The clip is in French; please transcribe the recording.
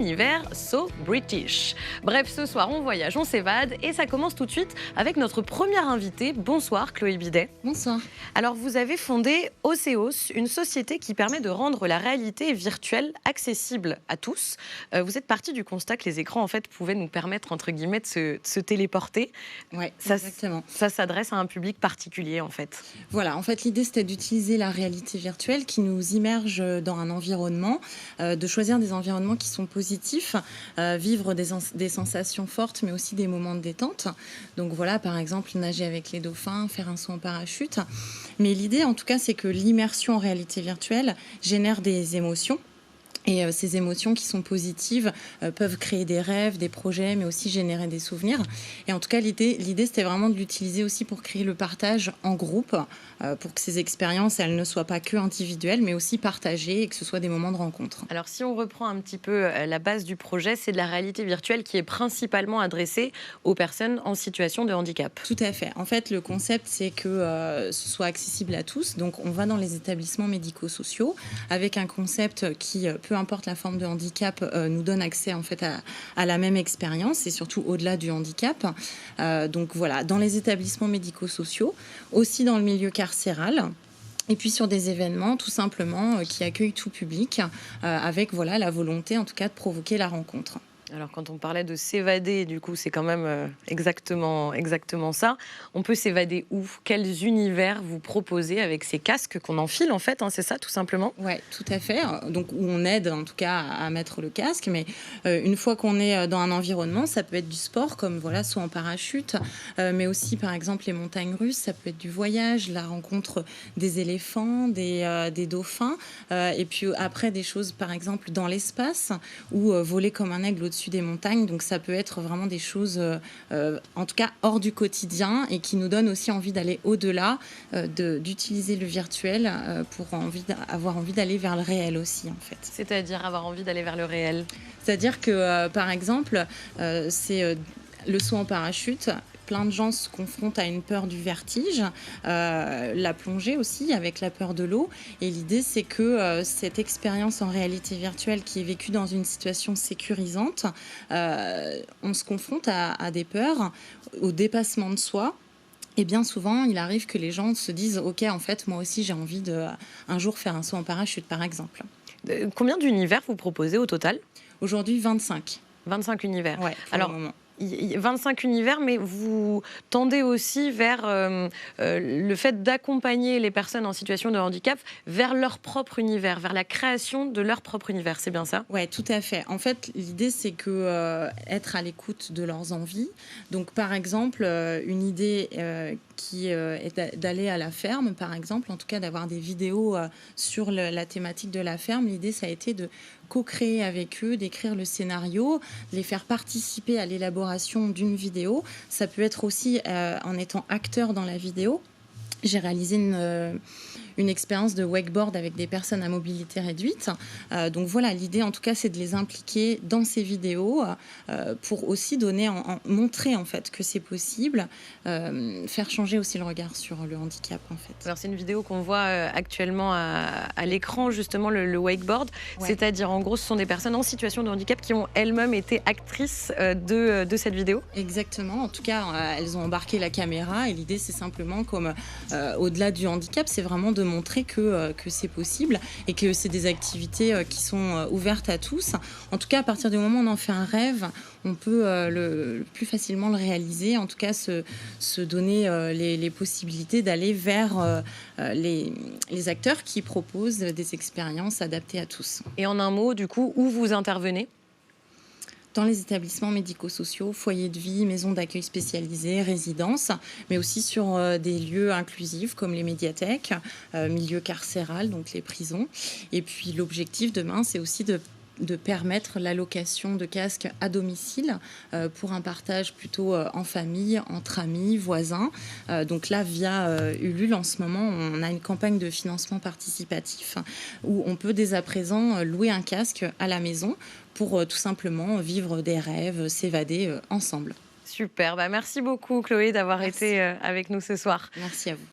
Univers so British. Bref, ce soir, on voyage, on s'évade et ça commence tout de suite avec notre première invitée. Bonsoir Chloé Bidet. Bonsoir. Alors, vous avez fondé Oseos, une société qui permet de rendre la réalité virtuelle accessible à tous. Vous êtes partie du constat que les écrans, en fait, pouvaient nous permettre, entre guillemets, de se téléporter. Oui, Ça, exactement. Ça s'adresse à un public particulier, en fait. Voilà, en fait, l'idée, c'était d'utiliser la réalité virtuelle qui nous immerge dans un environnement, de choisir des environnements qui sont positifs, vivre des sensations fortes, mais aussi des moments de détente. Donc voilà, par exemple, nager avec les dauphins, faire un saut en parachute. Mais l'idée, en tout cas, c'est que l'immersion en réalité virtuelle génère des émotions. Et ces émotions qui sont positives peuvent créer des rêves, des projets, mais aussi générer des souvenirs. Et en tout cas, l'idée c'était vraiment de l'utiliser aussi pour créer le partage en groupe, pour que ces expériences, elles ne soient pas que individuelles, mais aussi partagées et que ce soit des moments de rencontre. Alors, si on reprend un petit peu la base du projet, c'est de la réalité virtuelle qui est principalement adressée aux personnes en situation de handicap. Tout à fait. En fait, le concept, c'est que ce soit accessible à tous. Donc, on va dans les établissements médico-sociaux avec un concept qui, peu importe la forme de handicap, nous donne accès en fait à la même expérience et surtout au-delà du handicap. Donc voilà, dans les établissements médico-sociaux, aussi dans le milieu carcéral. Et puis sur des événements tout simplement qui accueillent tout public avec voilà, la volonté en tout cas de provoquer la rencontre. Alors, quand on parlait de s'évader, du coup, c'est quand même exactement ça. On peut s'évader où? Quels univers vous proposez avec ces casques qu'on enfile, en fait, hein, c'est ça, tout simplement? Oui, tout à fait. Donc, où on aide, en tout cas, à mettre le casque. Mais une fois qu'on est dans un environnement, ça peut être du sport, comme voilà, soit en parachute, mais aussi, par exemple, les montagnes russes. Ça peut être du voyage, la rencontre des éléphants, des dauphins. Et puis après, des choses, par exemple, dans l'espace, ou voler comme un aigle au-dessus des montagnes. Donc ça peut être vraiment des choses en tout cas hors du quotidien et qui nous donnent aussi envie d'aller au-delà, d'utiliser le virtuel pour avoir envie d'aller vers le réel aussi en fait. C'est-à-dire avoir envie d'aller vers le réel? C'est-à-dire que par exemple c'est le saut en parachute. Plein de gens se confrontent à une peur du vertige, la plongée aussi, avec la peur de l'eau. Et l'idée, c'est que cette expérience en réalité virtuelle qui est vécue dans une situation sécurisante, on se confronte à des peurs, au dépassement de soi. Et bien souvent, il arrive que les gens se disent « Ok, en fait, moi aussi, j'ai envie de un jour faire un saut en parachute, par exemple. » Combien d'univers vous proposez au total? Aujourd'hui, 25. 25 univers. Ouais, pour Alors, le moment. 25 univers, mais vous tendez aussi vers le fait d'accompagner les personnes en situation de handicap vers leur propre univers, vers la création de leur propre univers. C'est bien ça? Oui, tout à fait. En fait, l'idée, c'est que être à l'écoute de leurs envies. Donc, par exemple, une idée qui est d'aller à la ferme, par exemple, en tout cas d'avoir des vidéos sur la thématique de la ferme. L'idée, ça a été de co-créer avec eux, d'écrire le scénario, de les faire participer à l'élaboration d'une vidéo. Ça peut être aussi en étant acteur dans la vidéo. J'ai réalisé une expérience de wakeboard avec des personnes à mobilité réduite. Donc voilà, l'idée en tout cas, c'est de les impliquer dans ces vidéos pour aussi montrer en fait que c'est possible, faire changer aussi le regard sur le handicap en fait. Alors c'est une vidéo qu'on voit actuellement à l'écran, justement le wakeboard. Ouais. C'est-à-dire en gros, ce sont des personnes en situation de handicap qui ont elles-mêmes été actrices de cette vidéo. Exactement, en tout cas, elles ont embarqué la caméra et l'idée c'est simplement comme au-delà du handicap, c'est vraiment de montrer que c'est possible et que c'est des activités qui sont ouvertes à tous. En tout cas, à partir du moment où on en fait un rêve, on peut le plus facilement le réaliser, en tout cas se donner les possibilités d'aller vers les acteurs qui proposent des expériences adaptées à tous. Et en un mot, du coup, où vous intervenez ? Dans les établissements médico-sociaux, foyers de vie, maisons d'accueil spécialisées, résidences, mais aussi sur des lieux inclusifs comme les médiathèques, milieu carcéral, donc les prisons. Et puis l'objectif demain, c'est aussi de permettre l'allocation de casques à domicile pour un partage plutôt en famille, entre amis, voisins. Donc là, via Ulule, en ce moment, on a une campagne de financement participatif où on peut dès à présent louer un casque à la maison pour tout simplement vivre des rêves, s'évader ensemble. Super, merci beaucoup Chloé d'avoir été avec nous ce soir. Merci à vous.